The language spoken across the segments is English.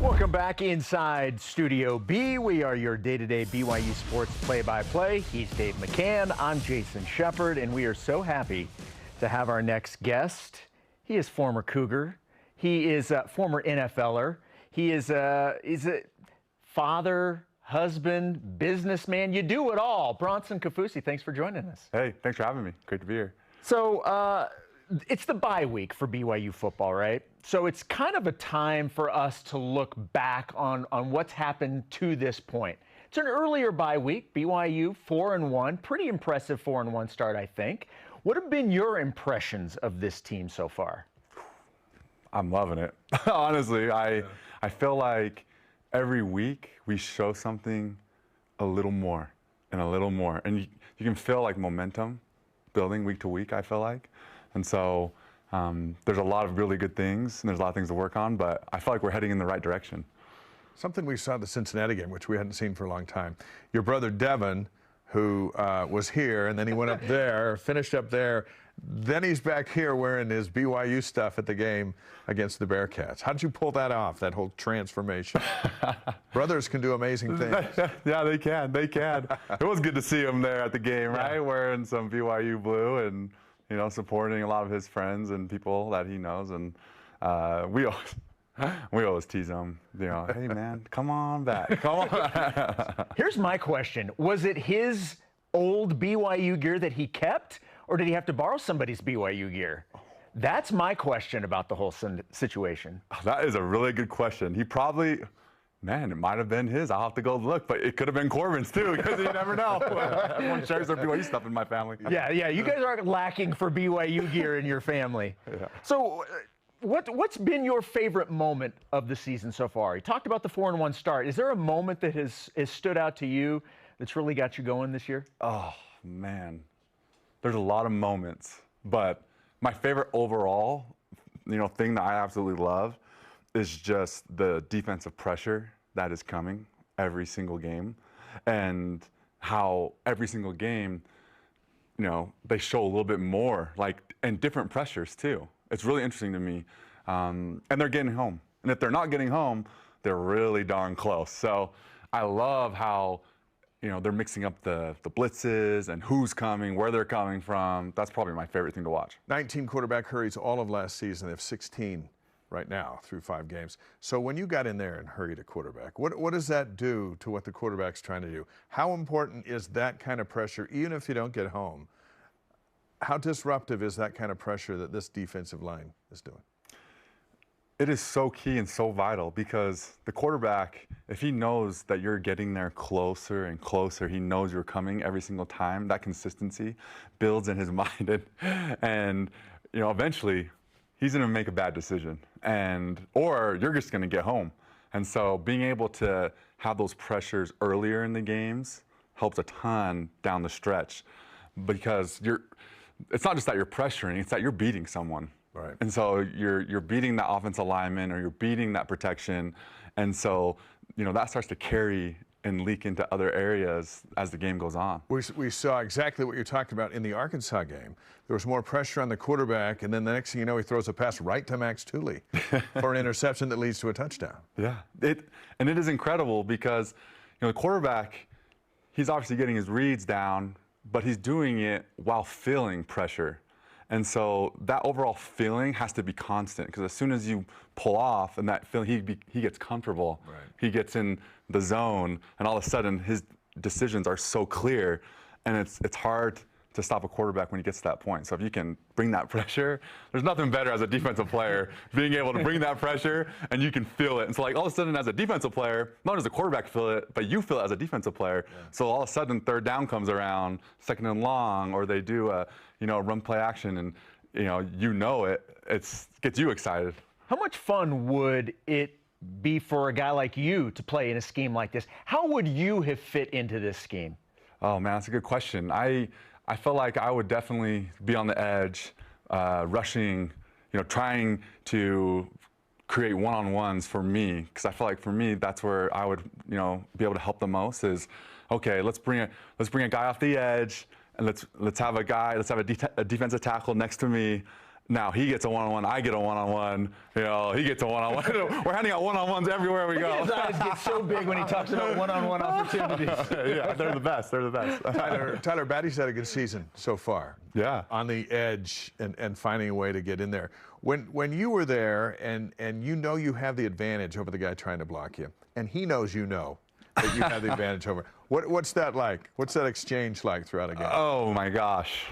Welcome back inside Studio B. We are your day-to-day BYU sports play-by-play. He's Dave McCann. I'm Jason Shepard, and we are so happy to have our next guest. He is former Cougar. He is a former NFLer. He is a father, husband, businessman. You do it all. Bronson Kaufusi, thanks for joining us. Hey, thanks for having me. Great to be here. So it's the bye week for BYU football, right? So it's kind of a time for us to look back on what's happened to this point. It's an earlier bye week. BYU 4-1, pretty impressive 4-1 start, I think. What have been your impressions of this team so far? I'm loving it. Honestly, I feel like every week we show something a little more and a little more. And you can feel like momentum building week to week, I feel like. And so there's a lot of really good things, and there's a lot of things to work on, but I feel like we're heading in the right direction. Something we saw at the Cincinnati game, which we hadn't seen for a long time. Your brother Devin, who was here, and then he went up there, finished up there. Then he's back here wearing his BYU stuff at the game against the Bearcats. How did you pull that off, that whole transformation? Brothers can do amazing things. Yeah, they can. They can. It was good to see him there at the game, right? Yeah. Wearing some BYU blue and, you know, supporting a lot of his friends and people that he knows. And we always tease him, you know, hey, man, come on back. Come on. Here's my question. Was it his old BYU gear that he kept, or did he have to borrow somebody's BYU gear? That's my question about the whole situation. That is a really good question. He probably, man, it might have been his. I'll have to go look, but it could have been Corbin's too, because you never know. Everyone shares their BYU stuff in my family. Yeah, you guys aren't lacking for BYU gear in your family. Yeah. So what's been your favorite moment of the season so far? You talked about the 4-1 start. Is there a moment that has stood out to you that's really got you going this year? Oh, man. There's a lot of moments, but my favorite overall, you know, thing that I absolutely love is just the defensive pressure that is coming every single game, and how every single game, you know, they show a little bit more, like, and different pressures too. It's really interesting to me, and they're getting home. And if they're not getting home, they're really darn close. So I love how, you know, they're mixing up the blitzes and who's coming, where they're coming from. That's probably my favorite thing to watch. 19 quarterback hurries all of last season. They have 16 right now through 5 games. So when you got in there and hurried a quarterback, what does that do to what the quarterback's trying to do? How important is that kind of pressure, even if you don't get home? How disruptive is that kind of pressure that this defensive line is doing? It is so key and so vital, because the quarterback, if he knows that you're getting there closer and closer, he knows you're coming every single time, that consistency builds in his mind. And you know, eventually he's going to make a bad decision, or you're just going to get home. And so being able to have those pressures earlier in the games helps a ton down the stretch, because it's not just that you're pressuring, it's that you're beating someone. Right. And so you're beating that offensive lineman, or you're beating that protection. And so, you know, that starts to carry and leak into other areas as the game goes on. We saw exactly what you're talking about in the Arkansas game. There was more pressure on the quarterback, and then the next thing you know, he throws a pass right to Max Tooley for an interception that leads to a touchdown. Yeah, it is incredible, because, you know, the quarterback, he's obviously getting his reads down, but he's doing it while feeling pressure. And so that overall feeling has to be constant, because as soon as you pull off and that feeling, he gets comfortable, right. He gets in the zone, and all of a sudden his decisions are so clear, and it's hard to stop a quarterback when he gets to that point. So if you can bring that pressure, there's nothing better as a defensive player, being able to bring that pressure and you can feel it. And so, like, all of a sudden as a defensive player, not does the quarterback feel it, but you feel it as a defensive player. Yeah. So all of a sudden third down comes around, second and long, or they do a, you know, run play action, and you know it gets you excited. How much fun would it be for a guy like you to play in a scheme like this? How would you have fit into this scheme? Oh man, that's a good question. I felt like I would definitely be on the edge, rushing, trying to create one-on-ones for me, because I feel like for me that's where I would, be able to help the most. Is okay, let's bring a guy off the edge, and let's have a defensive tackle next to me, Now he gets a one-on-one, I get a one-on-one, you know, he gets a one-on-one. We're handing out one-on-ones everywhere we go. His eyes get so big when he talks about one-on-one opportunities. Yeah, they're the best. They're the best. Tyler Batty's had a good season so far. Yeah. On the edge and finding a way to get in there. When you were there and you know you have the advantage over the guy trying to block you, and he knows you know that you have the advantage over. What's that like? What's that exchange like throughout a game? Oh my gosh.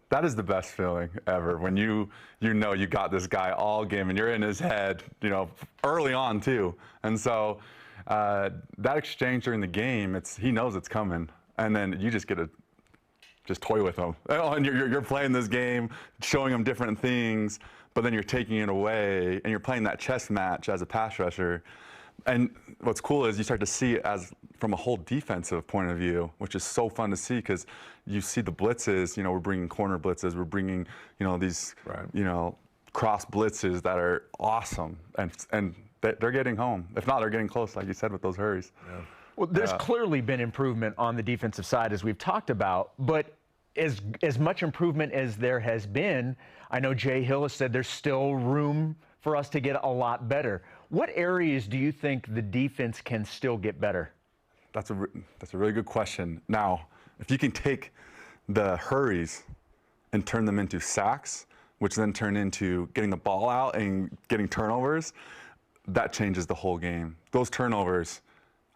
That is the best feeling ever when you know you got this guy all game and you're in his head, you know, early on too. And so that exchange during the game, he knows it's coming, and then you just get to just toy with him. And you're playing this game, showing him different things, but then you're taking it away and you're playing that chess match as a pass rusher. And what's cool is you start to see it as from a whole defensive point of view, which is so fun to see because you see the blitzes. You know, we're bringing corner blitzes, we're bringing, you know, these, you know, cross blitzes that are awesome, and they're getting home. If not, they're getting close, like you said, with those hurries. Yeah. Well, there's clearly been improvement on the defensive side, as we've talked about, but as much improvement as there has been, I know Jay Hill has said there's still room for us to get a lot better. What areas do you think the defense can still get better? That's a really good question. Now, if you can take the hurries and turn them into sacks, which then turn into getting the ball out and getting turnovers, that changes the whole game. Those turnovers,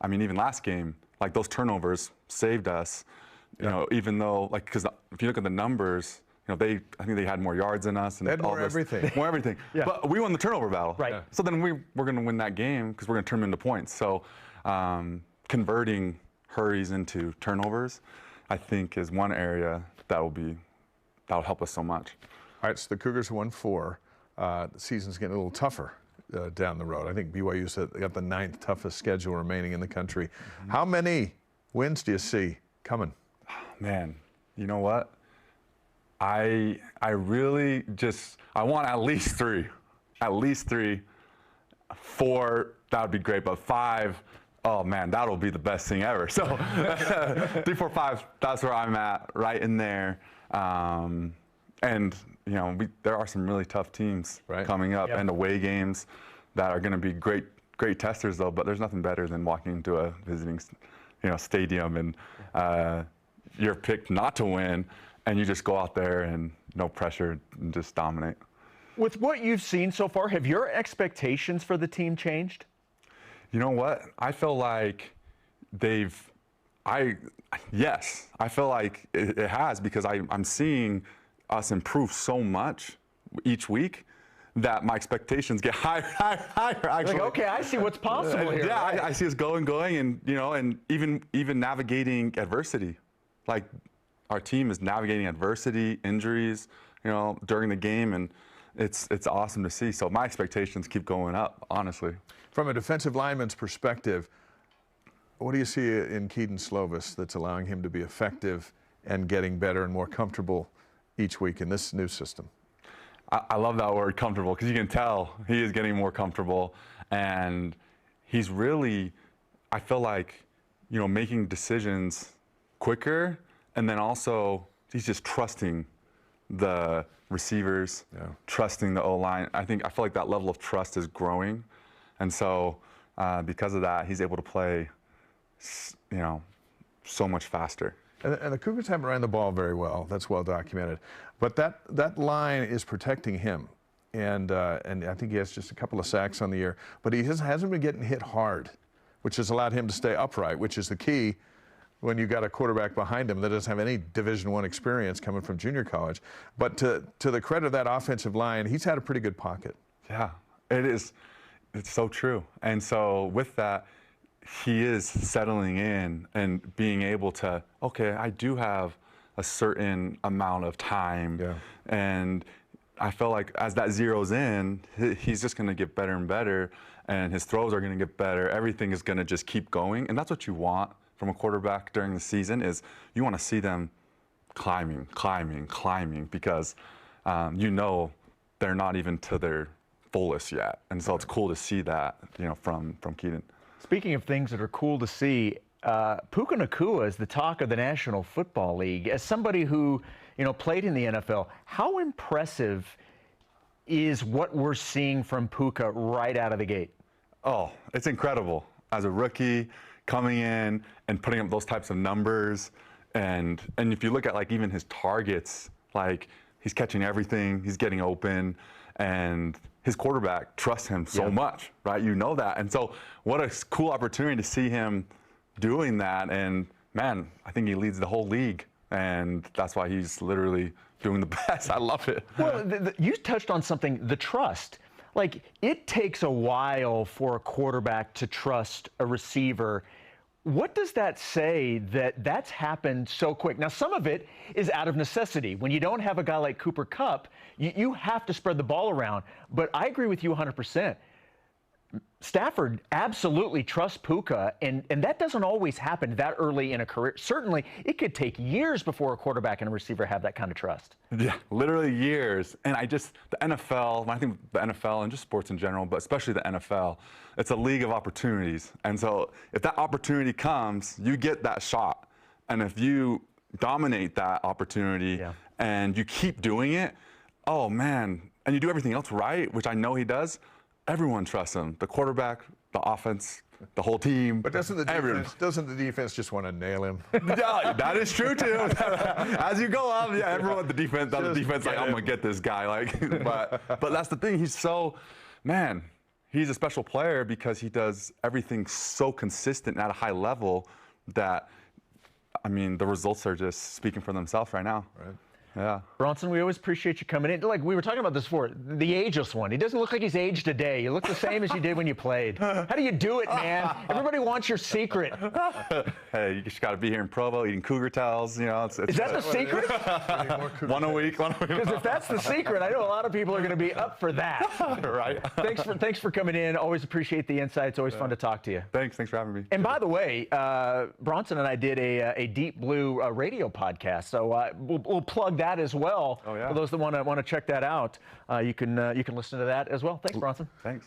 I mean, even last game, like those turnovers saved us. You know, even though, like, because if you look at the numbers, you know, I think they had more yards than us and they had all more this, everything. More everything. Yeah. But we won the turnover battle. Right. Yeah. So then we're going to win that game because we're going to turn them into points. So converting hurries into turnovers, I think, is one area that'll help us so much. All right, so the Cougars won 4. The season's getting a little tougher down the road. I think BYU said they got the 9th toughest schedule remaining in the country. Mm-hmm. How many wins do you see coming? Man, you know what? I really I want at least 3. At least 3. 4, that would be great, but 5, oh man, that'll be the best thing ever. So 3, 4, 5, that's where I'm at, right in there. And you know, there are some really tough teams coming up, and away games that are going to be great testers though. But there's nothing better than walking into a visiting, you know, stadium and you're picked not to win, and you just go out there and no pressure and just dominate. With what you've seen so far, have your expectations for the team changed? You know what? I feel like yes, I feel like it has, because I'm seeing us improve so much each week that my expectations get higher, actually. Like, okay, I see what's possible here. Yeah, right? I see us going, and you know, and even navigating adversity. Like, our team is navigating adversity, injuries, you know, during the game, and it's awesome to see. So my expectations keep going up, honestly. From a defensive lineman's perspective, what do you see in Keaton Slovis that's allowing him to be effective and getting better and more comfortable each week in this new system? I love that word, comfortable, because you can tell he is getting more comfortable, and he's really, I feel like, you know, making decisions quicker, and then also he's just trusting the receivers, trusting the O-line. I feel like that level of trust is growing, and so because of that, he's able to play, you know, so much faster. And the Cougars haven't run the ball very well. That's well documented. But that line is protecting him. And I think he has just a couple of sacks on the year. But he hasn't been getting hit hard, which has allowed him to stay upright, which is the key when you got a quarterback behind him that doesn't have any Division I experience coming from junior college. But to the credit of that offensive line, he's had a pretty good pocket. Yeah, it is. It's so true. And so with that, he is settling in and being able to, okay, I do have a certain amount of time. Yeah. And I feel like as that zeroes in, he's just going to get better and better, and his throws are going to get better. Everything is going to just keep going. And that's what you want from a quarterback during the season, is you want to see them climbing, because you know they're not even to their fullest yet. And so it's cool to see that, you know, from Keaton. Speaking of things that are cool to see, Puka Nacua is the talk of the National Football League. As somebody who, you know, played in the NFL, how impressive is what we're seeing from Puka right out of the gate? Oh, it's incredible. As a rookie, coming in and putting up those types of numbers, and if you look at like even his targets, like he's catching everything, he's getting open, and his quarterback trusts him so much, right? You know that. And so what a cool opportunity to see him doing that. And man, I think he leads the whole league. And that's why he's literally doing the best. I love it. Well, you touched on something, the trust. Like, it takes a while for a quarterback to trust a receiver. What does that say that that's happened so quick? Now, some of it is out of necessity. When you don't have a guy like Cooper Kupp, you have to spread the ball around. But I agree with you 100%. Stafford absolutely trusts Puka, and that doesn't always happen that early in a career. Certainly, it could take years before a quarterback and a receiver have that kind of trust. Yeah, literally years. And the NFL, I think the NFL and just sports in general, but especially the NFL, it's a league of opportunities. And so if that opportunity comes, you get that shot. And if you dominate that opportunity and you keep doing it, oh man, and you do everything else right, which I know he does, everyone trusts him. The quarterback, the offense, the whole team. But doesn't the defense just want to nail him? Yeah, that is true too. As you go up, everyone, the defense, like, I'm gonna get this guy. Like, but that's the thing. He's so, man, he's a special player because he does everything so consistent at a high level that, I mean, the results are just speaking for themselves right now. Right. Yeah. Bronson, we always appreciate you coming in. Like we were talking about this before, the ageless one. He doesn't look like he's aged a day. You look the same as you did when you played. How do you do it, man? Everybody wants your secret. Hey, you just got to be here in Provo eating cougar tails. You know, is that the secret? One a week. Because if that's the secret, I know a lot of people are going to be up for that. Right. Thanks for coming in. Always appreciate the insight. It's always fun to talk to you. Thanks for having me. And by the way, Bronson and I did a Deep Blue radio podcast, so we'll plug that as well. Oh, yeah. For those that want to check that out, you can listen to that as well. Thanks, Bronson. Thanks.